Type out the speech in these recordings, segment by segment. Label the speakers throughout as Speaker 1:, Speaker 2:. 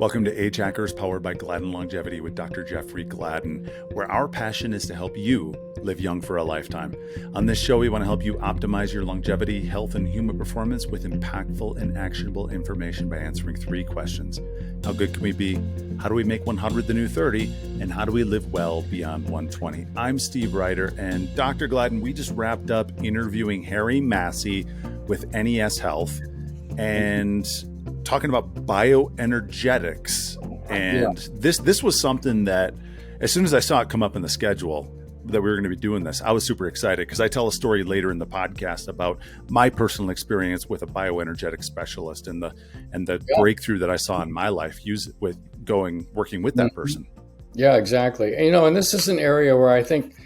Speaker 1: Welcome to Age Hackers, powered by Gladden Longevity with Dr. Jeffrey Gladden, where our passion is to help you live young for a lifetime. On this show, we want to help you optimize your longevity, health, and human performance with impactful and actionable information by answering three questions. How good can we be? How do we make 100 the new 30? And how do we live well beyond 120? I'm Steve Reiter, and Dr. Gladden, we just wrapped up interviewing Harry Massey with NES Health and talking about bioenergetics. And this was something that as soon as I saw it come up in the schedule that we were going to be doing this, I was super excited because I tell a story later in the podcast about my personal experience with a bioenergetic specialist and the breakthrough that I saw in my life working with that person.
Speaker 2: Yeah, exactly. And this is an area where I think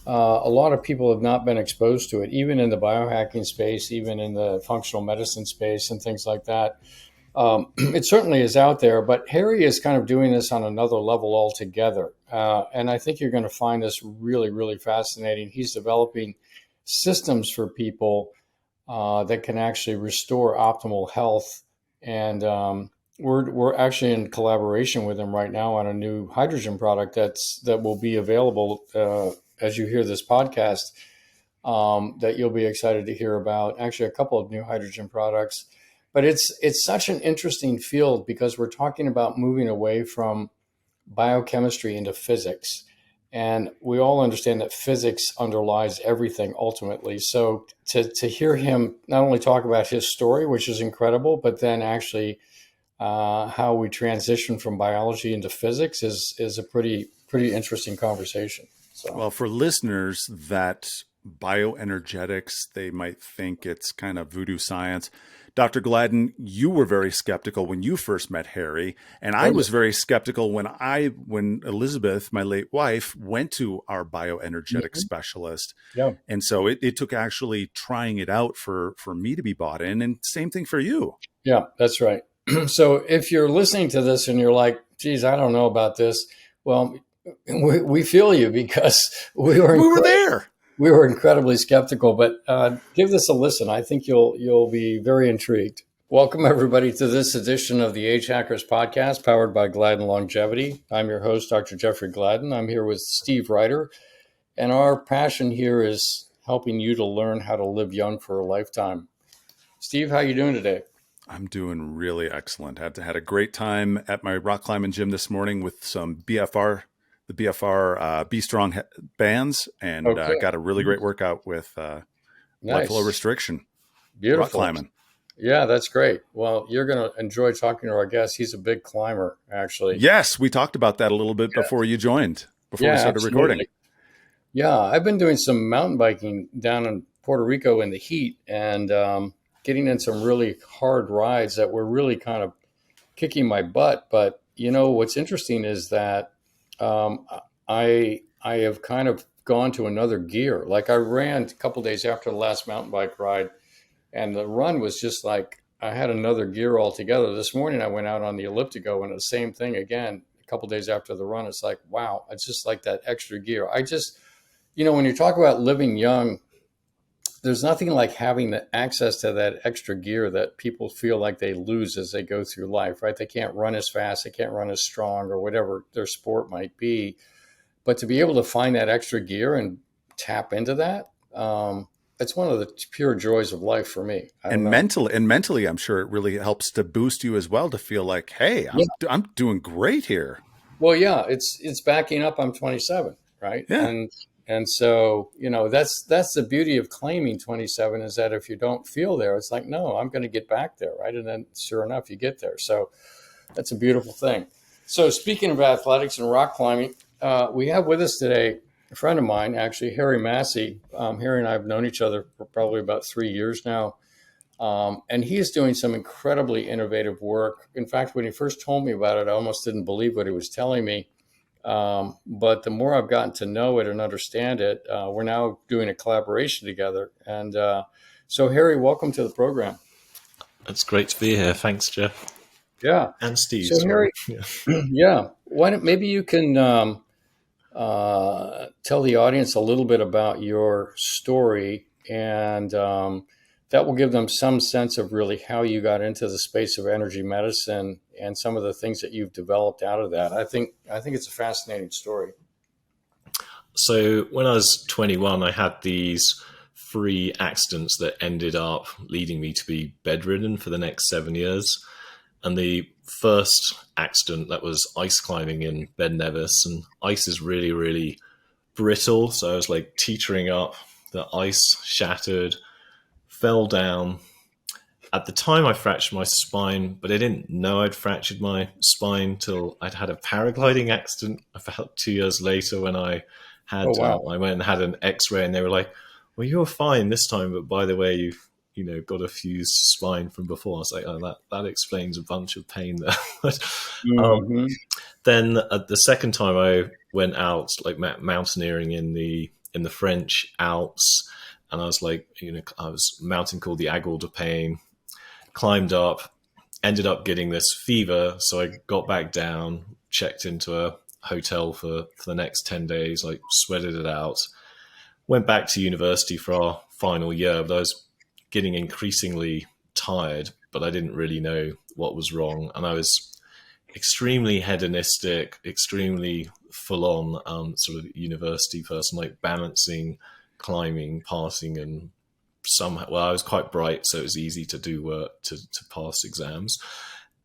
Speaker 2: a lot of people have not been exposed to it, even in the biohacking space, even in the functional medicine space and things like that. It certainly is out there, but Harry is kind of doing this on another level altogether. And I think you're going to find this really, really fascinating. He's developing systems for people that can actually restore optimal health. And we're actually in collaboration with him right now on a new hydrogen product that will be available as you hear this podcast, that you'll be excited to hear about. Actually, a couple of new hydrogen products. But it's such an interesting field because we're talking about moving away from biochemistry into physics. And we all understand that physics underlies everything ultimately. So to hear him not only talk about his story, which is incredible, but then actually how we transition from biology into physics is a pretty interesting conversation. So.
Speaker 1: Well, for listeners that bioenergetics, they might think it's kind of voodoo science. Dr. Gladden, you were very skeptical when you first met Harry, and I was very skeptical when Elizabeth, my late wife, went to our bioenergetic specialist. Yeah. And so it took actually trying it out for me to be bought in, and same thing for you.
Speaker 2: Yeah, that's right. So if you're listening to this and you're like, geez, I don't know about this. Well, we feel you because we were
Speaker 1: there.
Speaker 2: We were incredibly skeptical, but give this a listen. I think you'll be very intrigued. Welcome, everybody, to this edition of the Age Hackers Podcast, powered by Gladden Longevity. I'm your host, Dr. Jeffrey Gladden. I'm here with Steve Reiter, and our passion here is helping you to learn how to live young for a lifetime. Steve, how you doing today?
Speaker 1: I'm doing really excellent. Had a great time at my rock climbing gym this morning with some the BFR Be Strong bands, and got a really great workout with blood flow restriction.
Speaker 2: Beautiful.
Speaker 1: Rock climbing.
Speaker 2: Yeah, that's great. Well, you're going to enjoy talking to our guest. He's a big climber, actually.
Speaker 1: Yes, we talked about that a little bit before you joined, before we started recording.
Speaker 2: Yeah, I've been doing some mountain biking down in Puerto Rico in the heat and getting in some really hard rides that were really kind of kicking my butt. But, what's interesting is that I have kind of gone to another gear. Like I ran a couple days after the last mountain bike ride, and the run was just like I had another gear altogether. This morning I went out on the elliptico and the same thing again. A couple days after the run, it's like, wow, it's just like that extra gear. I just, when you talk about living young, there's nothing like having the access to that extra gear that people feel like they lose as they go through life, right? They can't run as fast, they can't run as strong or whatever their sport might be. But to be able to find that extra gear and tap into that, it's one of the pure joys of life for me.
Speaker 1: And mentally, I'm sure it really helps to boost you as well to feel like, hey, I'm doing great here.
Speaker 2: Well, yeah, it's backing up. I'm 27, right?
Speaker 1: Yeah.
Speaker 2: And so, that's the beauty of claiming 27 is that if you don't feel there, it's like, no, I'm going to get back there, right? And then sure enough, you get there. So that's a beautiful thing. So speaking of athletics and rock climbing, we have with us today a friend of mine, actually, Harry Massey. Harry and I have known each other for probably about 3 years now. And he is doing some incredibly innovative work. In fact, when he first told me about it, I almost didn't believe what he was telling me. But the more I've gotten to know it and understand it, we're now doing a collaboration together. And so, Harry, welcome to the program.
Speaker 3: It's great to be here. Thanks, Jeff.
Speaker 2: Yeah.
Speaker 3: And Steve.
Speaker 2: So, Harry, yeah. Why don't maybe you can tell the audience a little bit about your story and that will give them some sense of really how you got into the space of energy medicine and some of the things that you've developed out of that. I think it's a fascinating story.
Speaker 3: So when I was 21, I had these 3 accidents that ended up leading me to be bedridden for the next 7 years. And the first accident, that was ice climbing in Ben Nevis, and ice is really, really brittle. So I was like teetering up, the ice shattered, fell down. At the time I fractured my spine, but I didn't know I'd fractured my spine till I'd had a paragliding accident about 2 years later when I had, I went and had an x-ray, and they were like, well, you're fine this time, but by the way, you've got a fused spine from before. I was like, oh, that explains a bunch of pain there. Then the second time I went out, like mountaineering in the French Alps, and I was like, I was a mountain called the Aiguille de Pain, climbed up, ended up getting this fever. So I got back down, checked into a hotel for the next 10 days, like sweated it out, went back to university for our final year, but I was getting increasingly tired, but I didn't really know what was wrong. And I was extremely hedonistic, extremely full on sort of university person, like balancing, climbing, passing, and somehow, well, I was quite bright, so it was easy to do work to pass exams.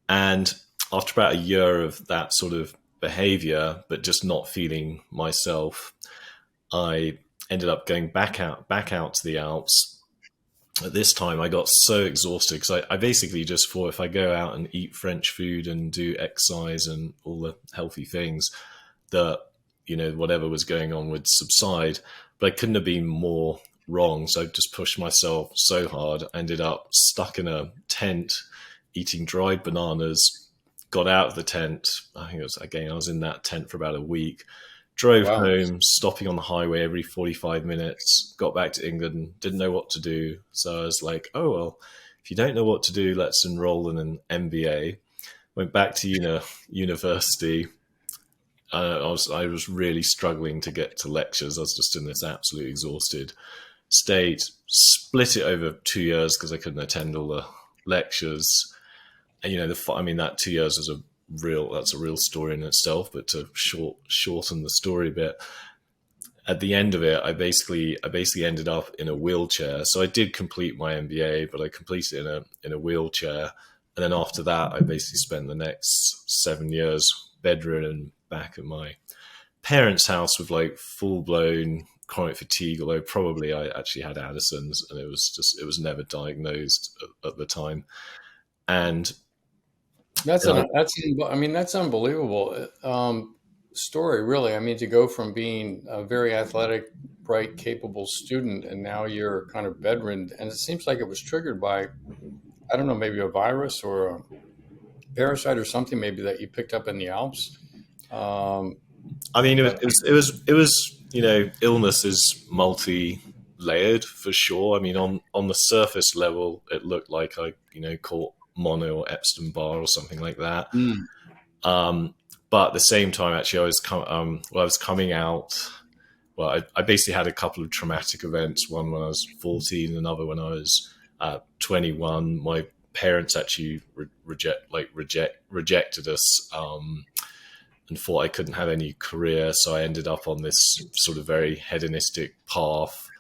Speaker 3: And after about a year of that sort of behavior, but just not feeling myself, I ended up going back out to the Alps. At this time, I got so exhausted because I basically just thought, if I go out and eat French food and do exercise and all the healthy things, that, whatever was going on would subside. But I couldn't have been more wrong. So I just pushed myself so hard. I ended up stuck in a tent, eating dried bananas, got out of the tent. I think I was in that tent for about a week. Drove home, stopping on the highway every 45 minutes, got back to England, didn't know what to do. So I was like, oh, well, if you don't know what to do, let's enroll in an MBA. Went back to university. I was really struggling to get to lectures. I was just in this absolute exhausted state. Split it over 2 years because I couldn't attend all the lectures. And, that 2 years was that's a real story in itself, but to shorten the story a bit, at the end of it, I basically ended up in a wheelchair. So I did complete my MBA, but I completed it in a wheelchair. And then after that, I basically spent the next 7 years bedridden back at my parents' house with like full-blown chronic fatigue, although probably I actually had Addison's, and it was never diagnosed at the time. And
Speaker 2: that's unbelievable story, really. I mean, to go from being a very athletic, bright, capable student, and now you're kind of bedridden, and it seems like it was triggered by, I don't know, maybe a virus or a parasite or something, maybe that you picked up in the Alps.
Speaker 3: It was illness is multi-layered for sure. I mean, on the surface level, it looked like I caught mono or Epstein-Barr or something like that. But at the same time, actually, I was coming out. Well, I basically had a couple of traumatic events. One when I was 14, another when I was 21. My parents actually rejected us and thought I couldn't have any career. So I ended up on this sort of very hedonistic path.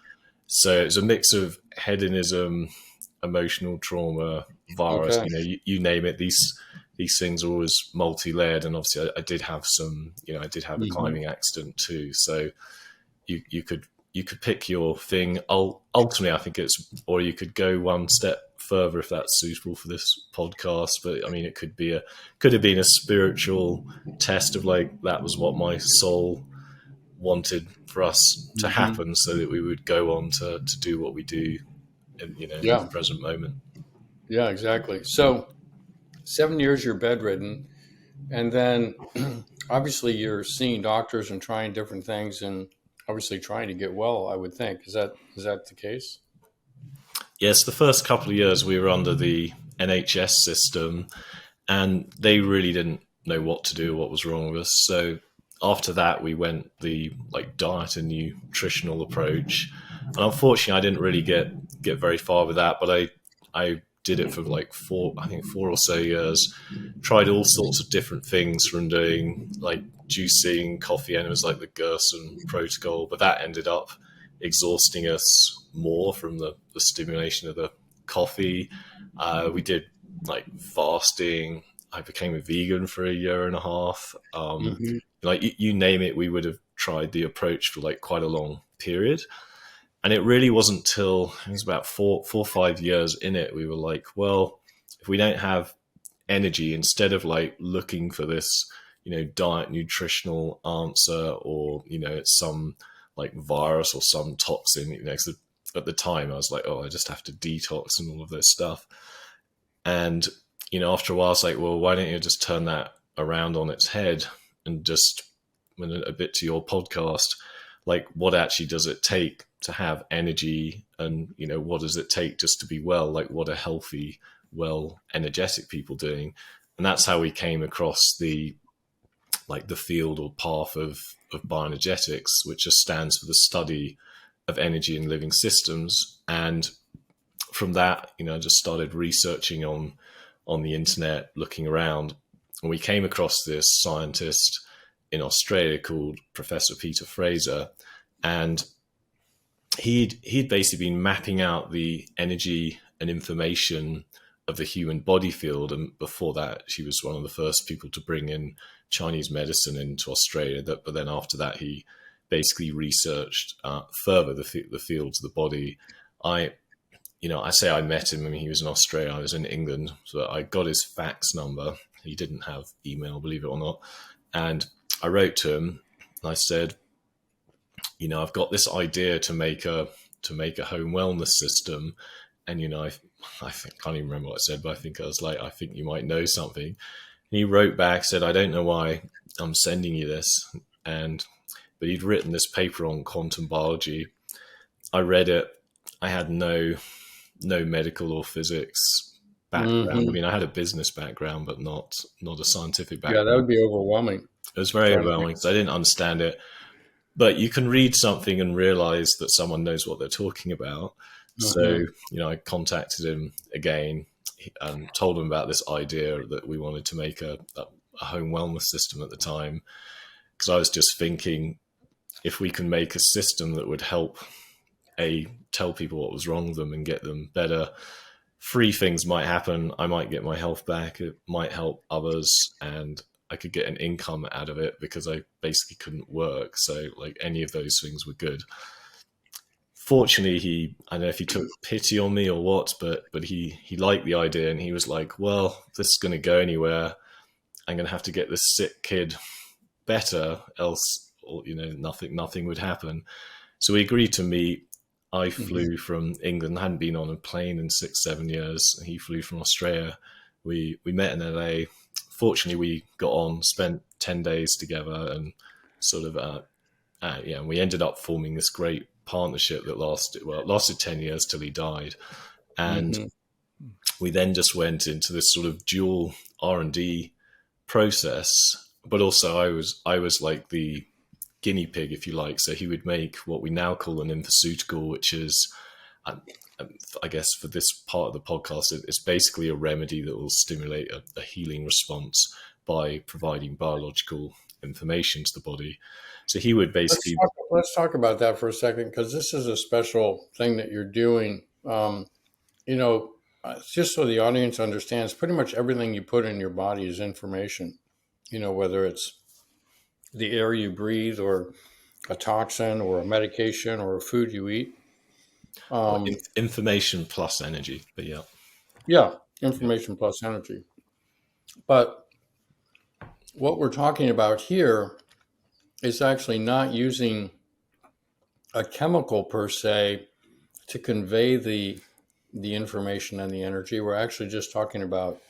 Speaker 3: So it was a mix of hedonism, emotional trauma, virus, you name it. These things are always multi-layered, and obviously I did have some, I did have a climbing accident too. So you could pick your thing. Ultimately, I think or you could go one step further if that's suitable for this podcast. But I mean, it could have been a spiritual test of like, that was what my soul wanted for us to happen, so that we would go on to do what we do in the present moment.
Speaker 2: Yeah, exactly. So 7 years you're bedridden, and then obviously you're seeing doctors and trying different things and obviously trying to get well, I would think. Is that the case?
Speaker 3: Yes, the first couple of years we were under the NHS system, and they really didn't know what to do, what was wrong with us. So after that, we went the diet and nutritional approach. And unfortunately, I didn't really get very far with that, but I did it for like 4 or so years. Tried all sorts of different things, from doing like juicing, coffee enemas like the Gerson protocol, but that ended up exhausting us more from the stimulation of the coffee. We did like fasting. I became a vegan for a year and a half. Like you name it, we would have tried the approach for like quite a long period. And it really wasn't till it was about 4 or 5 years in it, we were like, well, if we don't have energy, instead of like looking for this, diet nutritional answer, or, it's some like virus or some toxin, 'cause at the time I was like, oh, I just have to detox and all of this stuff. And, after a while, it's like, well, why don't you just turn that around on its head and just, a bit to your podcast, like what actually does it take to have energy, and what does it take just to be well? Like, what are healthy, well, energetic people doing? And that's how we came across the field or path of bioenergetics, which just stands for the study of energy in living systems. And from that, I just started researching on the internet, looking around, and we came across this scientist in Australia called Professor Peter Fraser, and he'd basically been mapping out the energy and information of the human body field. And before that, she was one of the first people to bring in Chinese medicine into Australia. But then after that, he basically researched further the fields of the body. I say I met him. I mean, he was in Australia. I was in England. So I got his fax number. He didn't have email, believe it or not. And I wrote to him and I said, I've got this idea to make a home wellness system. And, I can't even remember what I said, but I think I was like, I think you might know something. And he wrote back, said, I don't know why I'm sending you this. But he'd written this paper on quantum biology. I read it. I had no medical or physics background. I mean, I had a business background, but not a scientific background.
Speaker 2: Yeah, that would be overwhelming.
Speaker 3: It was very overwhelming, so I didn't understand it. But you can read something and realize that someone knows what they're talking about. So, I contacted him again and told him about this idea that we wanted to make a home wellness system at the time. Because I was just thinking, if we can make a system that would help tell people what was wrong with them and get them better, 3 things might happen. I might get my health back. It might help others, and I could get an income out of it because I basically couldn't work. So like any of those things were good. Fortunately, I don't know if he took pity on me or what, but he liked the idea, and he was like, well, if this is going to go anywhere, I'm going to have to get this sick kid better, else, nothing would happen. So we agreed to meet. I flew from England, hadn't been on a plane in 6-7 years. He flew from Australia. We met in LA. Fortunately, we got on, spent 10 days together, and sort of, and we ended up forming this great partnership that lasted 10 years till he died. And we then just went into this sort of dual R&D process, but also I was like the guinea pig, if you like. So he would make what we now call an infoceutical, which is, I guess for this part of the podcast, it's basically a remedy that will stimulate a healing response by providing biological information to the body. So he would basically...
Speaker 2: Let's talk about that for a second, because this is a special thing that you're doing. Just so the audience understands, pretty much everything you put in your body is information, whether it's the air you breathe or a toxin or a medication or a food you eat.
Speaker 3: Information plus energy, but yeah.
Speaker 2: Yeah, information plus energy. But what we're talking about here is actually not using a chemical per se to convey the information and the energy. We're actually just talking about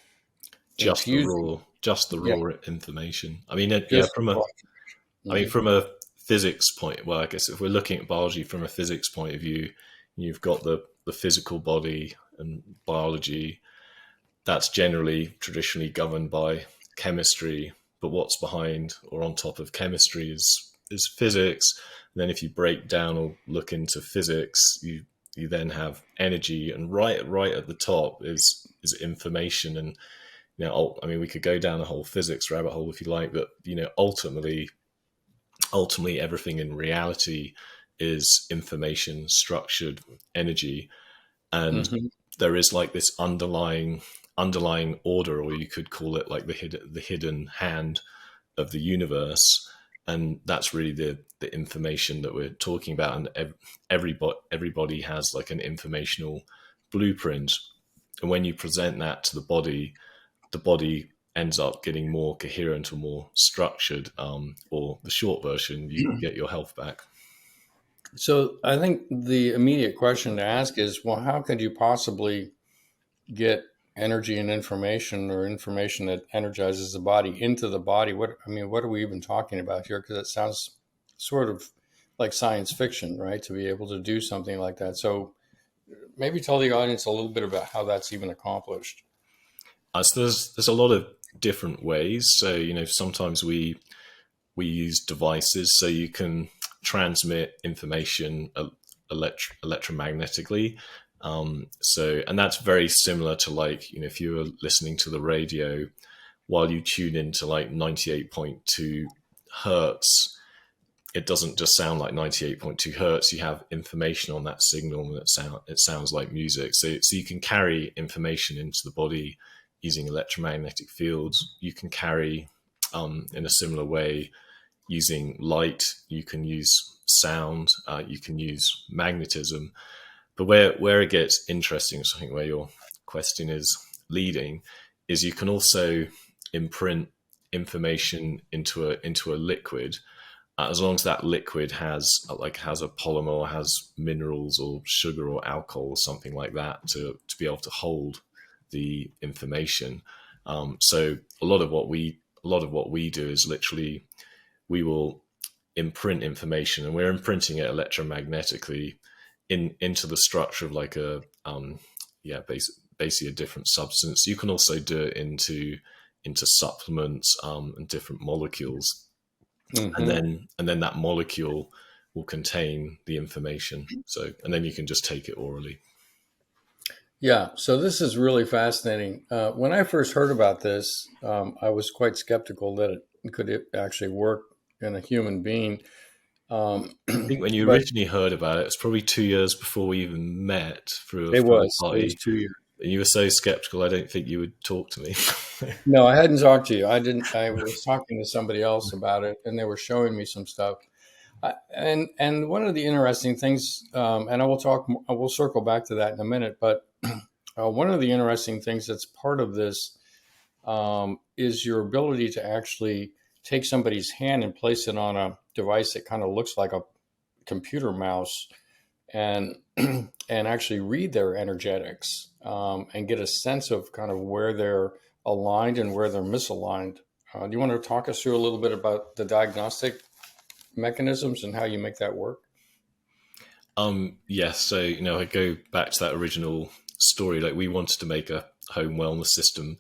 Speaker 3: just the raw information. I mean, from a physics point, well, I guess if we're looking at biology from a physics point of view, you've got the physical body and biology. That's traditionally governed by chemistry. But what's behind or on top of chemistry is there's physics. And then if you break down or look into physics, you then have energy, and right at the top is information. And I mean, we could go down a whole physics rabbit hole if you like, but ultimately everything in reality is information, structured energy. And there is like this underlying order, or you could call it like the hidden hand of the universe. And that's really the information that we're talking about. And everybody has like an informational blueprint. And when you present that to the body ends up getting more coherent or more structured, or the short version, you get your health back.
Speaker 2: So I think the immediate question to ask is, well, how could you possibly get energy and information, or information that energizes the body, into the body? What are we even talking about here? Because it sounds sort of like science fiction, right? To be able to do something like that. So maybe tell the audience a little bit about how that's even accomplished.
Speaker 3: So there's a lot of different ways. So sometimes we use devices, so you can transmit information electromagnetically. And that's very similar to like, if you were listening to the radio, while you tune into like 98.2 hertz, it doesn't just sound like 98.2 hertz. You have information on that signal, and it sounds like music. So you can carry information into the body using electromagnetic fields. You can carry, in a similar way, using light. You can use sound. You can use magnetism. But where it gets interesting, so I think where your question is leading, is you can also imprint information into a liquid, as long as that liquid has a polymer, or has minerals or sugar or alcohol or something like that to be able to hold the information. So a lot of what we do is literally, we will imprint information, and we're imprinting it electromagnetically into the structure of like basically a different substance. You can also do it into supplements, and different molecules. And then that molecule will contain the information. So, and then you can just take it orally.
Speaker 2: Yeah. So this is really fascinating. When I first heard about this, I was quite skeptical that it could actually work in a human being.
Speaker 3: I think when you originally heard about it, it's probably 2 years before we even met through a
Speaker 2: It was
Speaker 3: 2
Speaker 2: years.
Speaker 3: And you were so skeptical, I don't think you would talk to me.
Speaker 2: No, I hadn't talked to you. I didn't. I was talking to somebody else about it, and they were showing me some stuff. And one of the interesting things, and I will circle back to that in a minute. But one of the interesting things that's part of this is your ability to actually take somebody's hand and place it on a device that kind of looks like a computer mouse, and actually read their energetics, and get a sense of kind of where they're aligned and where they're misaligned. Do you want to talk us through a little bit about the diagnostic mechanisms and how you make that work?
Speaker 3: Yes. So, I go back to that original story. Like, we wanted to make a home wellness system.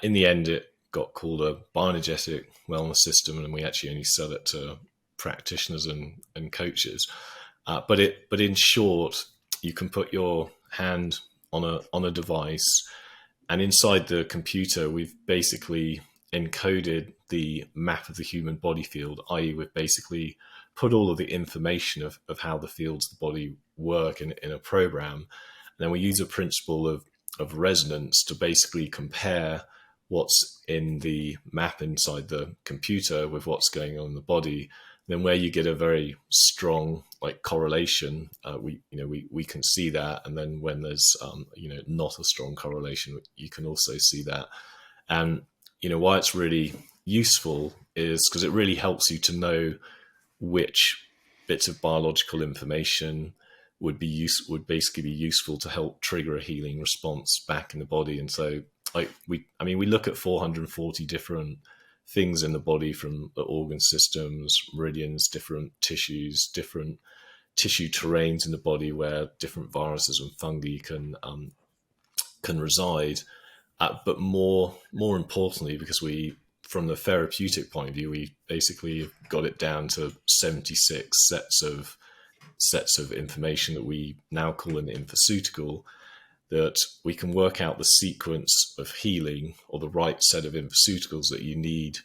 Speaker 3: In the end, it got called a bioenergetic wellness system, and we actually only sell it to practitioners and coaches. But in short, you can put your hand on a device, and inside the computer, we've basically encoded the map of the human body field, i.e. we've basically put all of the information of how the fields of the body work in a program. And then we use a principle of resonance to basically compare what's in the map inside the computer with what's going on in the body. Then where you get a very strong correlation, we can see that. And then when there's not a strong correlation, you can also see that. And why it's really useful is because it really helps you to know which bits of biological information would basically be useful to help trigger a healing response back in the body. And so we look at 440 different things in the body, from the organ systems, meridians, different tissues, different tissue terrains in the body where different viruses and fungi can reside. But more importantly, because we from the therapeutic point of view, we basically got it down to 76 sets of information that we now call an infoceutical, that we can work out the sequence of healing or the right set of infoceuticals that you need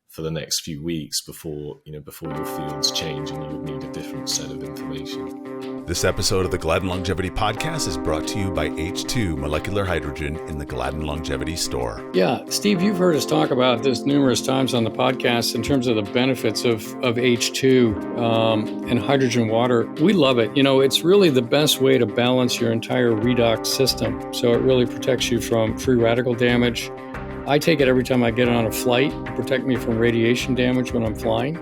Speaker 3: for the next few weeks before your fields change and you would need a different set of information.
Speaker 1: This episode of the Gladden Longevity Podcast is brought to you by H2 Molecular Hydrogen in the Gladden Longevity Store.
Speaker 2: Yeah, Steve, you've heard us talk about this numerous times on the podcast in terms of the benefits of H2 and hydrogen water. We love it. It's really the best way to balance your entire redox system. So it really protects you from free radical damage. I take it every time I get on a flight to protect me from radiation damage when I'm flying.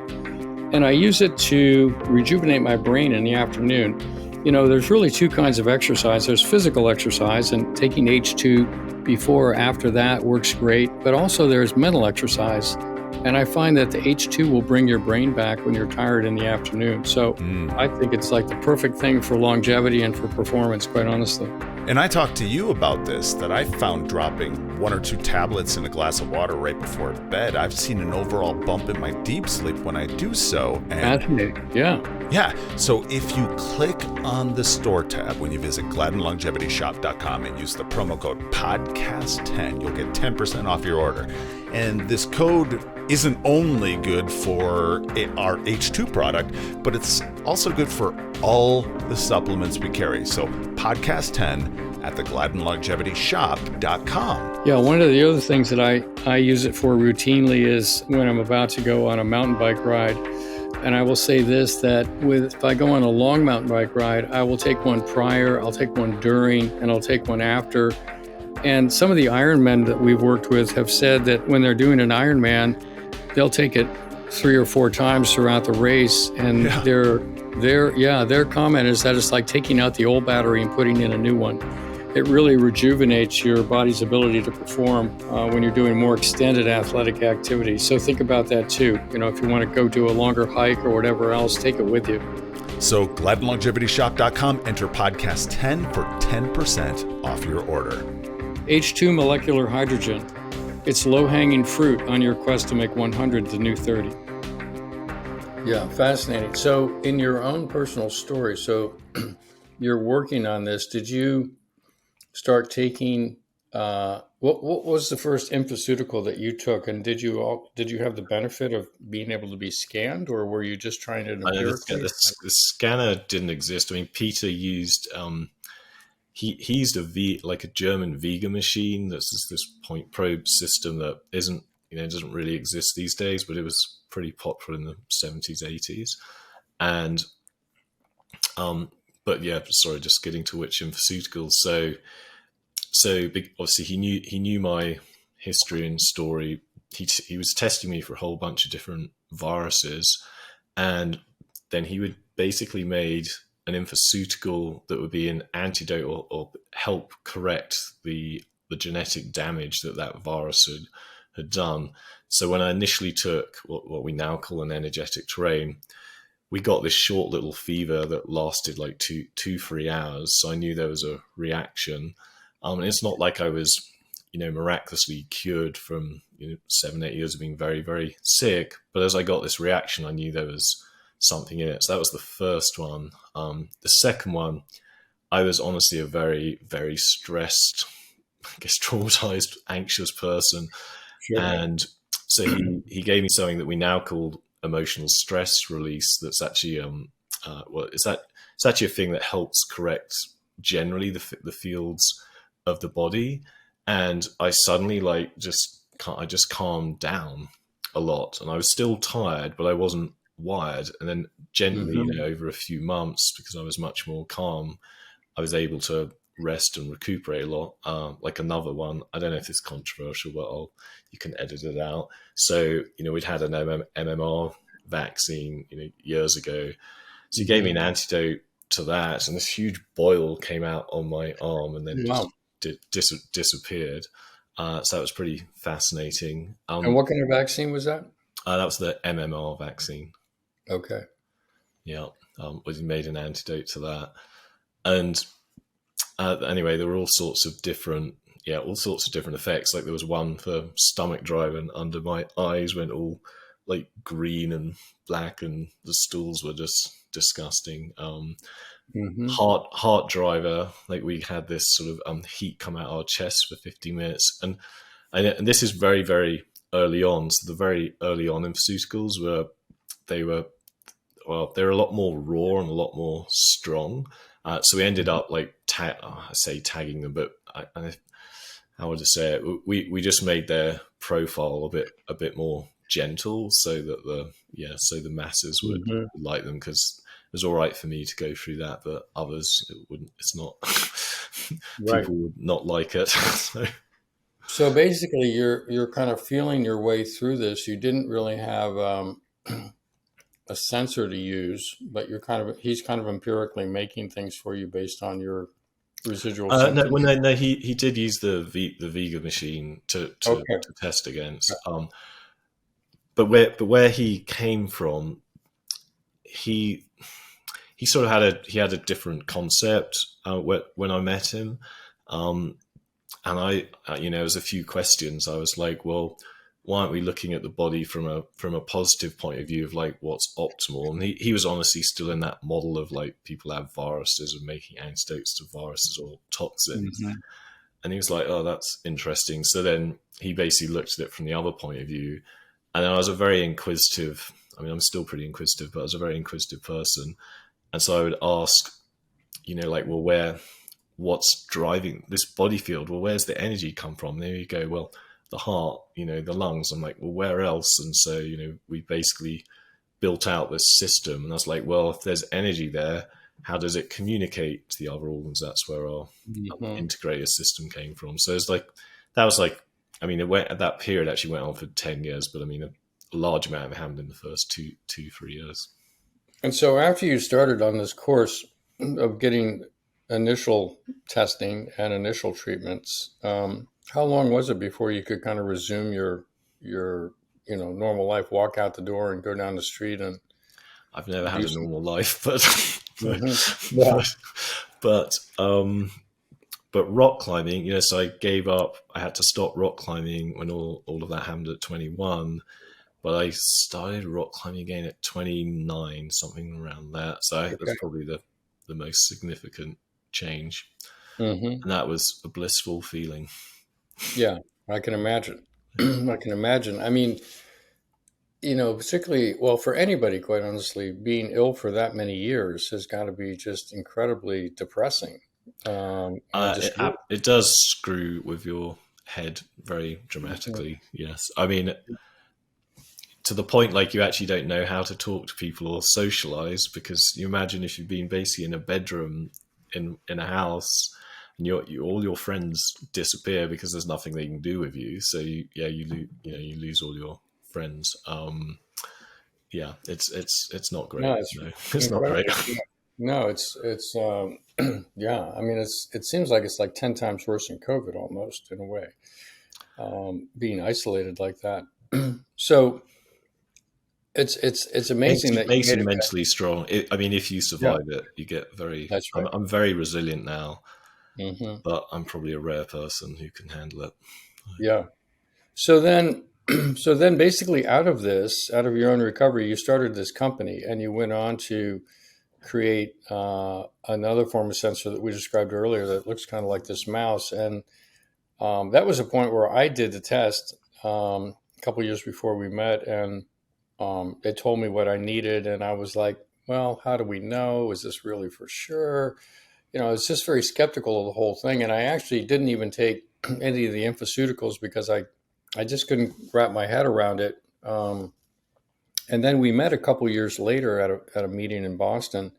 Speaker 2: And I use it to rejuvenate my brain in the afternoon. There's really two kinds of exercise. There's physical exercise, and taking H2 before or after that works great. But also there's mental exercise. And I find that the H2 will bring your brain back when you're tired in the afternoon. So I think it's like the perfect thing for longevity and for performance, quite honestly.
Speaker 1: And I talked to you about this, that I found dropping 1 or 2 tablets in a glass of water right before bed. I've seen an overall bump in my deep sleep when I do so. And
Speaker 2: fascinating. Yeah.
Speaker 1: Yeah. So if you click on the store tab when you visit GladdenLongevityShop.com and use the promo code podcast10, you'll get 10% off your order. And this code isn't only good for our H2 product, but it's also good for all the supplements we carry. So podcast10 at the GladdenLongevityShop.com.
Speaker 2: Yeah, one of the other things that I use it for routinely is when I'm about to go on a mountain bike ride. And I will say this, that if I go on a long mountain bike ride, I will take one prior, I'll take one during, and I'll take one after. And some of the Ironmen that we've worked with have said that when they're doing an Ironman, they'll take it 3 or 4 times throughout the race. And their comment is that it's like taking out the old battery and putting in a new one. It really rejuvenates your body's ability to perform when you're doing more extended athletic activity. So think about that too. If you want to go do a longer hike or whatever else, take it with you.
Speaker 1: So GladdenLongevityShop.com, enter podcast 10 for 10% off your order.
Speaker 2: H2 molecular hydrogen. It's low-hanging fruit on your quest to make 100 the new 30. Yeah, fascinating. So in your own personal story, so you're working on this, did you start taking, what was the first infoceutical that you took? And did you have the benefit of being able to be scanned, or were you just trying to empirically?
Speaker 3: The scanner didn't exist. I mean, Peter used... He used a German Vega machine. That's this point probe system that doesn't really exist these days, but it was pretty popular in the 70s, 80s. And, but yeah, sorry, just getting to which infoceutical. So obviously he knew my history and story. He was testing me for a whole bunch of different viruses, and then he would basically made an infoceutical that would be an antidote or help correct the genetic damage that virus had done. So when I initially took what we now call an energetic terrain, we got this short little fever that lasted like 2-3 hours. So I knew there was a reaction. And it's not like I was, miraculously cured from 7-8 years of being very, very sick. But as I got this reaction, I knew there was something in it. So that was the first one. The second one, I was honestly a very, very stressed, I guess traumatized, anxious person. Sure. And so he gave me something that we now call emotional stress release. That's actually it's actually a thing that helps correct generally the fields of the body. And I suddenly I just calmed down a lot, and I was still tired, but I wasn't wired. And then gently over a few months, because I was much more calm, I was able to rest and recuperate a lot. Like another one, I don't know if it's controversial, but you can edit it out. So we'd had an MMR vaccine years ago, so he gave me an antidote to that, and this huge boil came out on my arm and then just disappeared. So that was pretty fascinating.
Speaker 2: And what kind of vaccine was that?
Speaker 3: That was the MMR vaccine.
Speaker 2: Okay.
Speaker 3: Yeah. We made an antidote to that. And anyway, there were all sorts of different all sorts of different effects. Like there was one for stomach drive, and under my eyes went all like green and black, and the stools were just disgusting. Heart driver, like we had this sort of heat come out our chest for 50 minutes, and this is very, very early on. So the very early on in pharmaceuticals they were a lot more raw and a lot more strong. So we ended up like I say tagging them, but how would I say it? We just made their profile a bit more gentle, so that the masses would like them, because it was all right for me to go through that, but others it wouldn't. It's not. People would not like it.
Speaker 2: So basically, you're kind of feeling your way through this. You didn't really have a sensor to use, but he's kind of empirically making things for you based on your residual symptoms.
Speaker 3: No, he did use the Vega machine to test against. But where he came from, he sort of had a different concept when I met him, and I there was a few questions. I was like, well, why aren't we looking at the body from a positive point of view of like what's optimal? And he was honestly still in that model of like people have viruses and making antidotes to viruses or toxins. And he was like, oh, that's interesting. So then he basically looked at it from the other point of view. And I was a very inquisitive, I'm still pretty inquisitive, but I was a very inquisitive person. And so I would ask, like, well, what's driving this body field? Well, where's the energy come from? And there you go, well, the heart, the lungs. I'm like, well, where else? And so, we basically built out this system. And I was like, well, if there's energy there, how does it communicate to the other organs? That's where our integrated system came from. So it's like, that was like, it went at that period actually went on for 10 years, but a large amount of it happened in the first 3 years.
Speaker 2: And so after you started on this course of getting initial testing and initial treatments, how long was it before you could kind of resume your normal life, walk out the door and go down the street? And
Speaker 3: I've never had a normal life, but rock climbing, so I gave up. I had to stop rock climbing when all of that happened at 21. But I started rock climbing again at 29, something around that. So that's probably the most significant change. And that was a blissful feeling.
Speaker 2: Yeah, I can imagine. I can imagine. Particularly, well, for anybody, quite honestly, being ill for that many years has got to be just incredibly depressing.
Speaker 3: It does screw with your head very dramatically. Yes. To the point, like, you actually don't know how to talk to people or socialize, because you imagine if you've been basically in a bedroom in a house, and all your friends disappear because there's nothing they can do with you. So you lose all your friends. It's not great. No, it's not great.
Speaker 2: No, it's it seems like it's like 10 times worse than COVID almost, in a way, being isolated like that. So it's amazing that
Speaker 3: makes you mentally strong. If you survive it, you get very.
Speaker 2: That's right.
Speaker 3: I'm very resilient now, but I'm probably a rare person who can handle it.
Speaker 2: Yeah. So then basically out of your own recovery, you started this company, and you went on to create another form of sensor that we described earlier that looks kind of like this mouse. And that was a point where I did the test a couple of years before we met, and they told me what I needed, and I was like, well, how do we know? Is this really for sure? I was just very skeptical of the whole thing. And I actually didn't even take any of the infoceuticals because I just couldn't wrap my head around it. And then we met a couple years later at a meeting in Boston,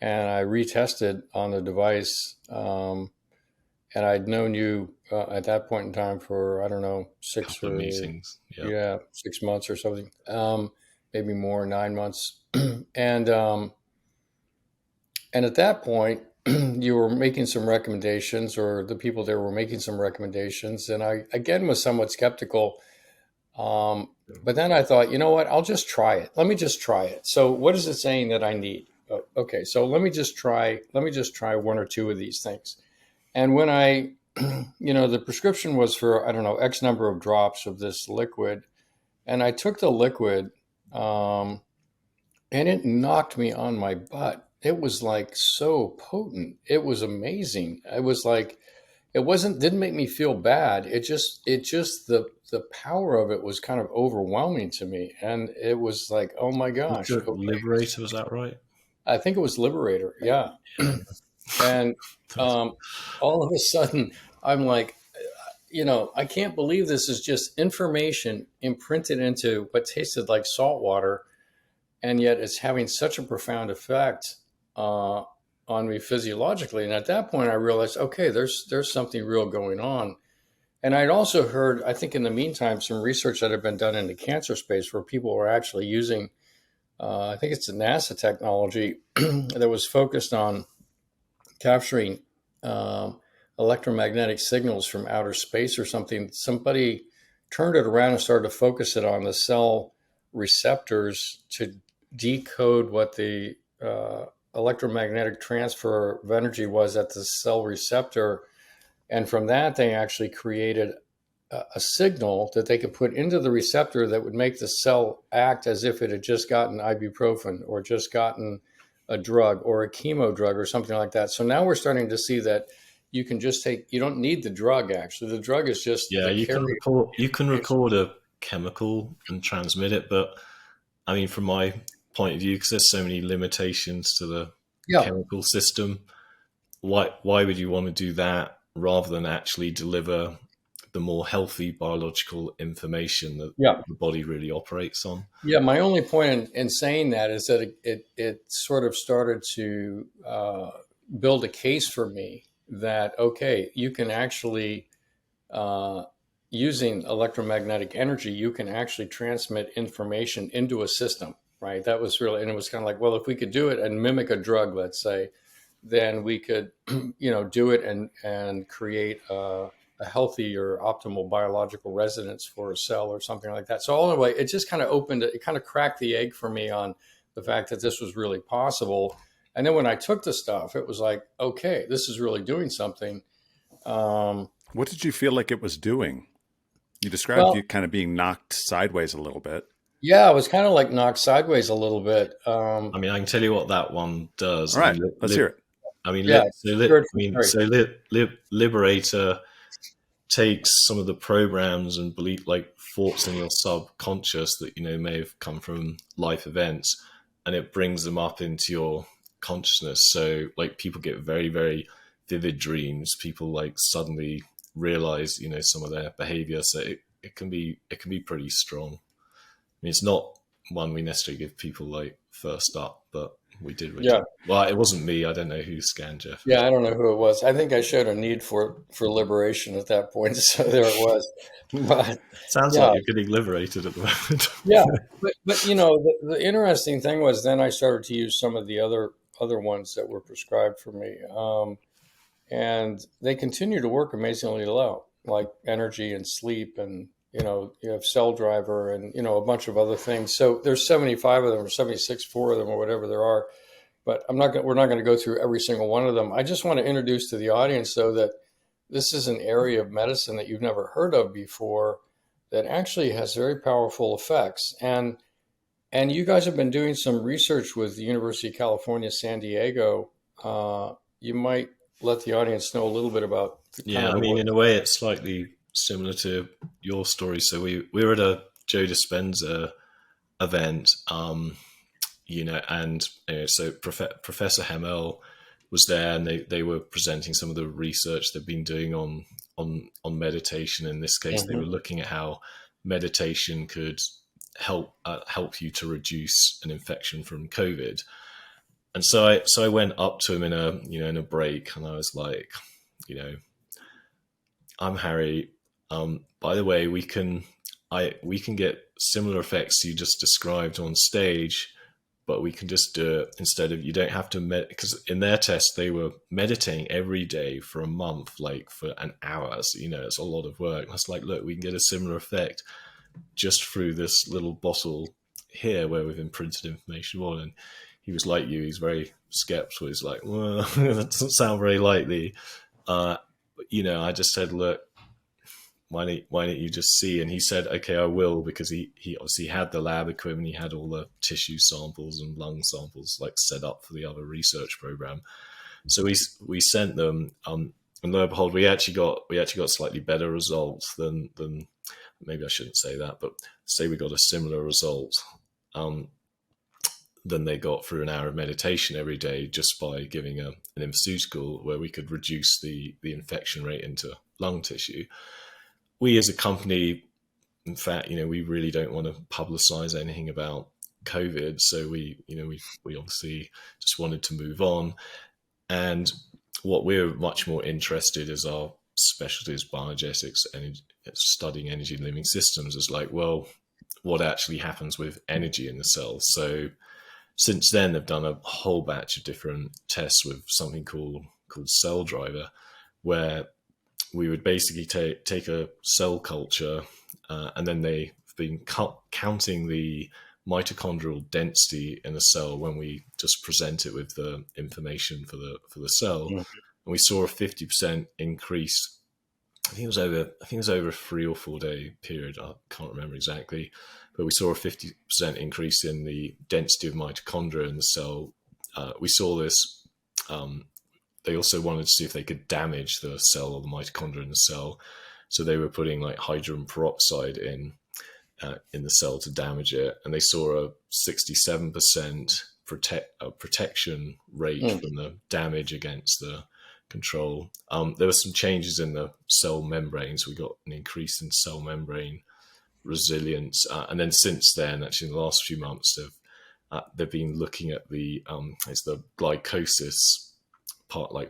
Speaker 2: and I retested on the device. And I'd known you at that point in time for, I don't know, 6
Speaker 3: meetings.
Speaker 2: 6 months or something, maybe more, 9 months. And at that point, you were making some recommendations, or the people there were making some recommendations. And I, again, was somewhat skeptical. But then I thought, you know what, I'll just try it. Let me just try it. So what is it saying that I need? Okay, so let me just try 1 or 2 of these things. And when I the prescription was for, I don't know, X number of drops of this liquid. And I took the liquid, and it knocked me on my butt. It was like so potent. It was amazing. It was like, didn't make me feel bad. The power of it was kind of overwhelming to me. And it was like, oh my gosh.
Speaker 3: Okay. Liberator, was that right?
Speaker 2: I think it was Liberator. Yeah. And all of a sudden I'm like, I can't believe this is just information imprinted into what tasted like salt water. And yet it's having such a profound effect on me physiologically. And at that point, I realized, okay, there's something real going on. And I'd also heard, I think in the meantime, some research that had been done in the cancer space where people were actually using, I think it's a NASA technology that was focused on capturing electromagnetic signals from outer space or something. Somebody turned it around and started to focus it on the cell receptors to decode what the electromagnetic transfer of energy was at the cell receptor. And from that, they actually created a signal that they could put into the receptor that would make the cell act as if it had just gotten ibuprofen or just gotten a drug or a chemo drug or something like that. So now we're starting to see that you can just you don't need the drug, actually. The drug is just...
Speaker 3: Yeah, you can record a chemical and transmit it, but I mean, from my point of view, because there's so many limitations to the chemical system, why would you want to do that rather than actually deliver the more healthy biological information that the body really operates on? Yeah,
Speaker 2: my only point in saying that is that it sort of started to build a case for me that, okay, you can actually, using electromagnetic energy, you can actually transmit information into a system, right? That was really, and it was kind of like, well, if we could do it and mimic a drug, let's say, then we could, do it and create a healthy or optimal biological resonance for a cell or something like that. So all in a way, it just kind of it kind of cracked the egg for me on the fact that this was really possible. And then when I took the stuff, it was like, okay, this is really doing something.
Speaker 1: What did you feel like it was doing? You described you kind of being knocked sideways a little bit.
Speaker 2: Yeah, I was kind of like knocked sideways a little bit.
Speaker 3: I mean, I can tell you what that one does.
Speaker 1: All right, let's hear it.
Speaker 3: I mean, Liberator takes some of the programs and belief, like thoughts in your subconscious that may have come from life events, and it brings them up into your consciousness. So, like, people get very, very vivid dreams. People like suddenly realize, some of their behavior. So it can be pretty strong. I mean, it's not one we necessarily give people like first up, but we did. Well, it wasn't me. I don't know who scanned Jeff.
Speaker 2: Yeah, I don't know who it was. I think I showed a need for liberation at that point. So there it was. But
Speaker 3: sounds like you're getting liberated at the moment.
Speaker 2: Yeah, but the interesting thing was then I started to use some of the other ones that were prescribed for me, and they continue to work amazingly well, like energy and sleep, and you have cell driver and a bunch of other things. So there's 75 of them or 76, 4 of them or whatever there are. But we're not going to go through every single one of them. I just want to introduce to the audience, though, that this is an area of medicine that you've never heard of before that actually has very powerful effects. And you guys have been doing some research with the University of California, San Diego. You might let the audience know a little bit about.
Speaker 3: In a way, it's slightly similar to your story. So we were at a Joe Dispenza event. So Professor Hamel was there, and they were presenting some of the research they've been doing on meditation. In this case, they were looking at how meditation could help you to reduce an infection from COVID. And so I went up to him in a break, and I was like, I'm Harry. By the way, we can get similar effects you just described on stage, but we can just do it instead of, you don't have to because in their test they were meditating every day for a month, like for an hour. So, it's a lot of work. I was like, look, we can get a similar effect just through this little bottle here where we've imprinted information on. And he was like you, he's very skeptical. He's like, well, that doesn't sound very likely. I just said, look, why don't you just see? And he said, okay, I will, because he obviously had the lab equipment, he had all the tissue samples and lung samples like set up for the other research program. So we sent them, and lo and behold, we actually got slightly better results than maybe I shouldn't say that, but say we got a similar result than they got through an hour of meditation every day, just by giving an infoceutical where we could reduce the infection rate into lung tissue. We as a company, in fact, we really don't want to publicize anything about COVID. So we obviously just wanted to move on. And what we're much more interested is our specialty is bioenergetics and studying energy in living systems is like, well, what actually happens with energy in the cells? So since then, they've done a whole batch of different tests with something called Cell Driver, where we would basically take a cell culture, and then they've been counting the mitochondrial density in a cell when we just present it with the information for the cell, and we saw a 50% increase. I think it was over a 3 or 4 day period. I can't remember exactly, but we saw a 50% increase in the density of mitochondria in the cell. We saw this. They also wanted to see if they could damage the cell or the mitochondria in the cell. So they were putting like hydrogen peroxide in the cell to damage it. And they saw a 67% protection rate from the damage against the control. There were some changes in the cell membranes. We got an increase in cell membrane resilience. And then since then, actually in the last few months, they've been looking at the glycosis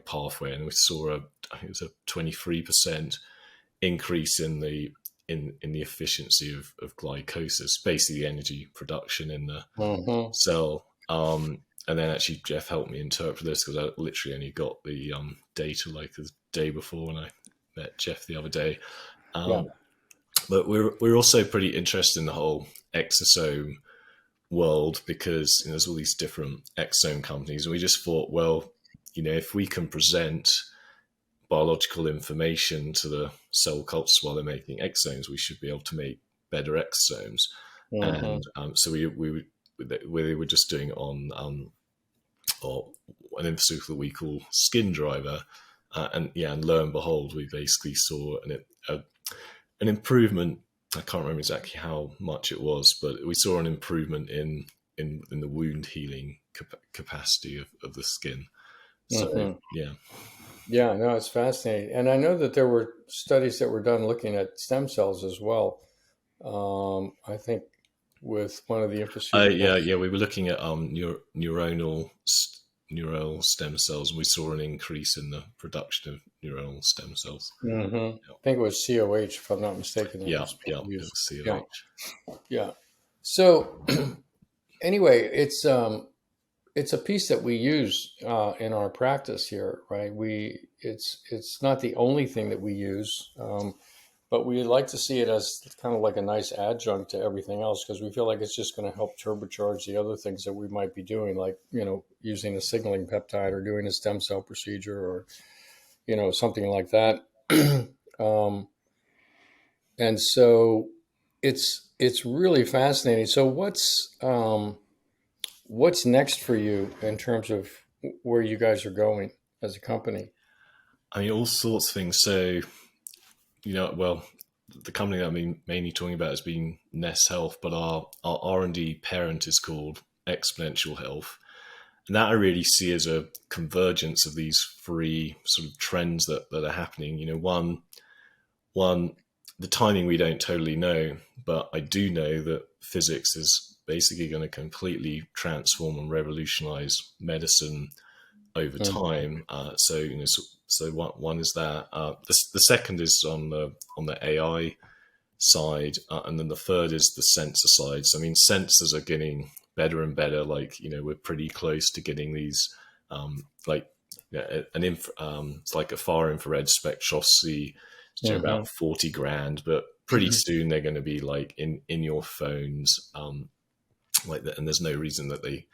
Speaker 3: pathway, and we saw I think it was a 23% increase in the efficiency of glycosis, basically energy production in the cell. And then actually Jeff helped me interpret this, because I literally only got the data like the day before when I met Jeff the other day. But we're also pretty interested in the whole exosome world, because there's all these different exosome companies, and we just thought, well, if we can present biological information to the cell cultures while they're making exosomes, we should be able to make better exosomes. And so we were just doing it on or an infoceutical we call Skin Driver, and lo and behold, we basically saw an improvement. I can't remember exactly how much it was, but we saw an improvement in the wound healing capacity of the skin. So,
Speaker 2: Yeah, no, it's fascinating. And I know that there were studies that were done looking at stem cells as well. I think with one of the infoceutical.
Speaker 3: We were looking at neural stem cells, and we saw an increase in the production of neuronal stem cells.
Speaker 2: I think it was COH, if I'm not mistaken.
Speaker 3: It was COH.
Speaker 2: Yeah. So anyway, it's a piece that we use in our practice here, right? It's not the only thing that we use, but we like to see it as kind of like a nice adjunct to everything else, because we feel like it's just going to help turbocharge the other things that we might be doing, like, using a signaling peptide or doing a stem cell procedure or, something like that. And so it's really fascinating. So what's next for you in terms of where you guys are going as a company?
Speaker 3: I mean, all sorts of things. So, the company that I'm mainly talking about has been NES Health, but our R&D parent is called Exponential Health. And that I really see as a convergence of these three sort of trends that are happening. One, the timing we don't totally know, but I do know that physics is basically going to completely transform and revolutionize medicine over time. So one is that. The second is on the AI side, and then the third is the sensor side. So sensors are getting better and better. We're pretty close to getting these, it's like a far infrared spectroscopy. It's about 40 grand, but pretty soon they're going to be like in your phones, like that, and there's no reason that they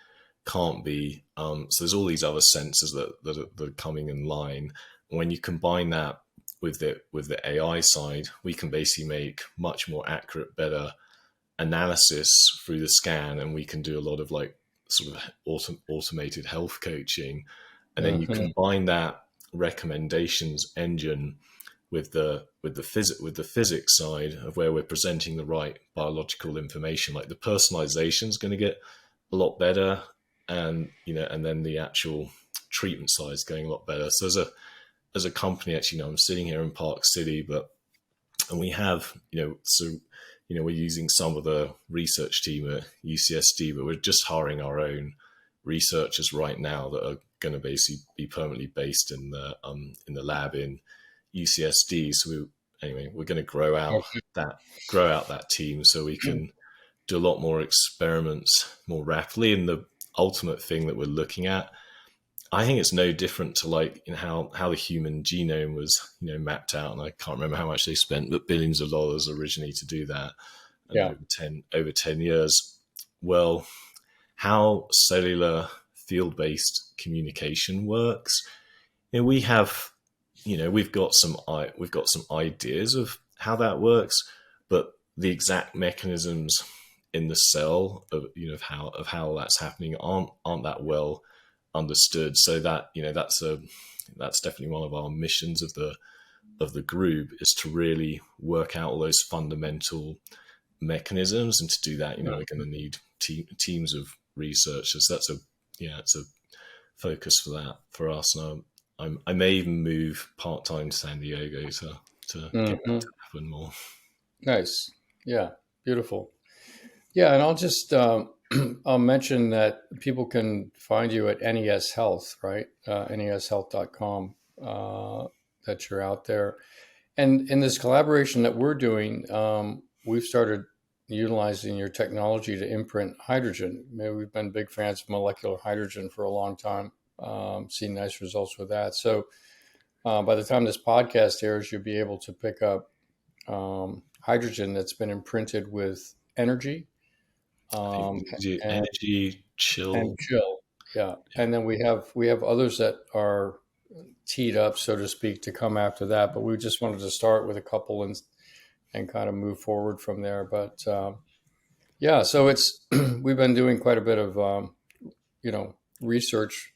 Speaker 3: can't be. So there's all these other sensors that are coming in line. When you combine that with the AI side, we can basically make much more accurate, better analysis through the scan, and we can do a lot of like sort of automated health coaching, and then you combine that recommendations engine with the physics side of where we're presenting the right biological information. Like the personalization is going to get a lot better, and and then the actual treatment side is going a lot better. So as a company, actually, I'm sitting here in Park City, and we have we're using some of the research team at UCSD, but we're just hiring our own researchers right now that are going to basically be permanently based in the lab in UCSD. So we're going to grow out that team so we can do a lot more experiments more rapidly. And the ultimate thing that we're looking at, I think it's no different to like how the human genome was mapped out, and I can't remember how much they spent, but billions of dollars originally to do that, and over 10 years. Well, how cellular field-based communication works, we've got some ideas of how that works, but the exact mechanisms in the cell of how that's happening aren't that well understood. So that that's definitely one of our missions of the group, is to really work out all those fundamental mechanisms. And to do that, we're going to need teams of researchers. That's it's a focus for us. And I may even move part-time to San Diego to get that to happen more. Nice.
Speaker 2: Yeah. Beautiful. Yeah. And I'll just, I'll mention that people can find you at NES Health, right? NEShealth.com, that you're out there. And in this collaboration that we're doing, we've started utilizing your technology to imprint hydrogen. Maybe we've been big fans of molecular hydrogen for a long time, seen nice results with that. So by the time this podcast airs, you'll be able to pick up hydrogen that's been imprinted with energy.
Speaker 3: Energy, chill.
Speaker 2: Yeah. And then we have others that are teed up, so to speak, to come after that. But we just wanted to start with a couple and kind of move forward from there. But so it's we've been doing quite a bit of research,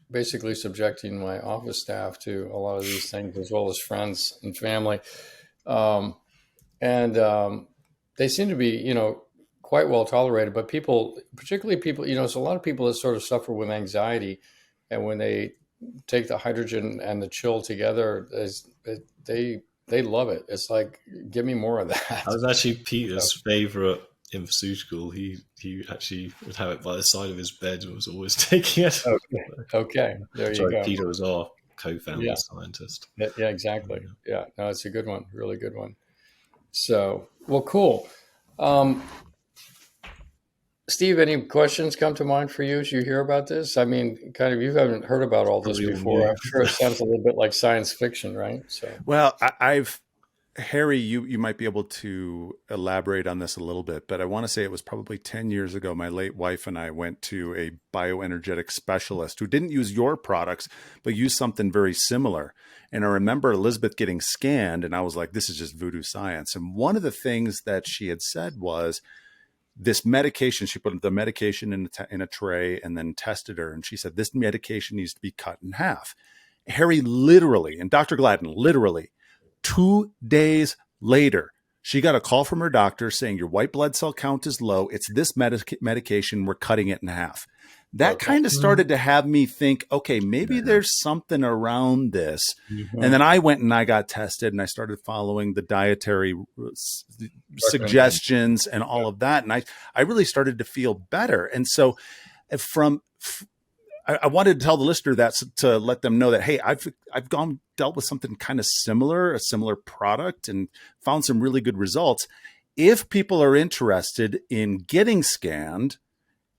Speaker 2: basically subjecting my office staff to a lot of these things, as well as friends and family, and they seem to be quite well tolerated. But particularly people, there's a lot of people that sort of suffer with anxiety, and when they take the hydrogen and the chill together, they love it. It's like, give me more of that.
Speaker 3: That was actually Peter's favorite pharmaceutical. He actually would have it by the side of his bed and was always taking it.
Speaker 2: Okay. There you go.
Speaker 3: Peter was our co-founder scientist.
Speaker 2: Yeah, exactly. Yeah, no, it's a good one. Really good one. So, well, cool. Steve, any questions come to mind for you as you hear about this? I mean, kind of, you haven't heard about all this before. I'm sure it sounds a little bit like science fiction, right? So,
Speaker 1: well, Harry, you might be able to elaborate on this a little bit, but I want to say it was probably 10 years ago. My late wife and I went to a bioenergetics specialist who didn't use your products, but used something very similar. And I remember Elizabeth getting scanned, and I was like, this is just voodoo science. And one of the things that she had said was, this medication, she put the medication in a tray and then tested her. And she said, this medication needs to be cut in half. Harry literally, and Dr. Gladden literally, 2 days later, she got a call from her doctor saying, your white blood cell count is low. It's this medication. We're cutting it in half. That kind of started to have me think, okay, maybe there's something around this. Mm-hmm. And then I went and I got tested, and I started following the dietary suggestions and all of that. And I really started to feel better. And so I wanted to tell the listener that, to let them know that, hey, I've dealt with something kind of similar, a similar product, and found some really good results. If people are interested in getting scanned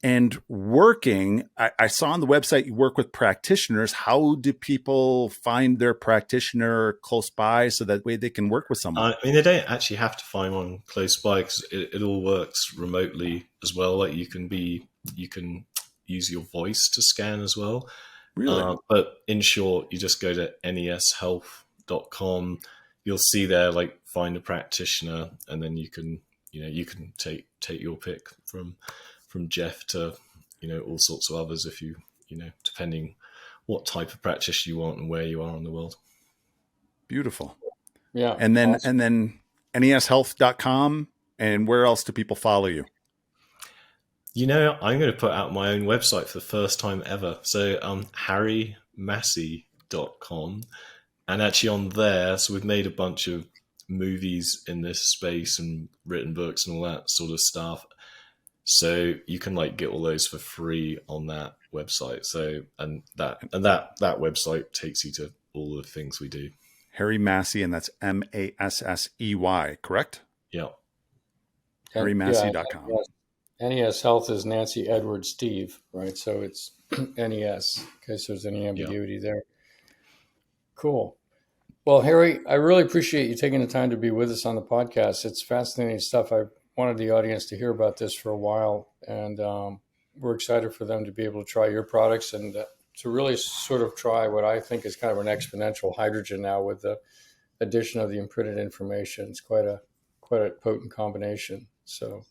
Speaker 1: and working, I saw on the website you work with practitioners. How do people find their practitioner close by so that way they can work with someone?
Speaker 3: I mean, they don't actually have to find one close by, because it all works remotely as well. Like you can use your voice to scan as well.
Speaker 1: Really?
Speaker 3: But in short, you just go to NES Health NESHealth.com. You'll see there, like, find a practitioner, and then you can take your pick from Jeff to, all sorts of others if you depending what type of practitioner you want and where you are in the world.
Speaker 1: Beautiful.
Speaker 2: Yeah.
Speaker 1: And then
Speaker 2: awesome.
Speaker 1: neshealth.com. And where else do people follow you?
Speaker 3: I'm going to put out my own website for the first time ever. So harrymassey.com. And actually on there, so we've made a bunch of movies in this space and written books and all that sort of stuff. So you can get all those for free on that website. So and that website takes you to all the things we do.
Speaker 1: Harry Massey, and that's Massey, correct?
Speaker 3: Yeah.
Speaker 1: HarryMassey.com.
Speaker 2: NES Health is Nancy Edward Steve, right? So it's NES, in case there's any ambiguity there. Cool. Well, Harry, I really appreciate you taking the time to be with us on the podcast. It's fascinating stuff. I wanted the audience to hear about this for a while, and we're excited for them to be able to try your products and to really sort of try what I think is kind of an exponential hydrogen now with the addition of the imprinted information. It's quite a potent combination. So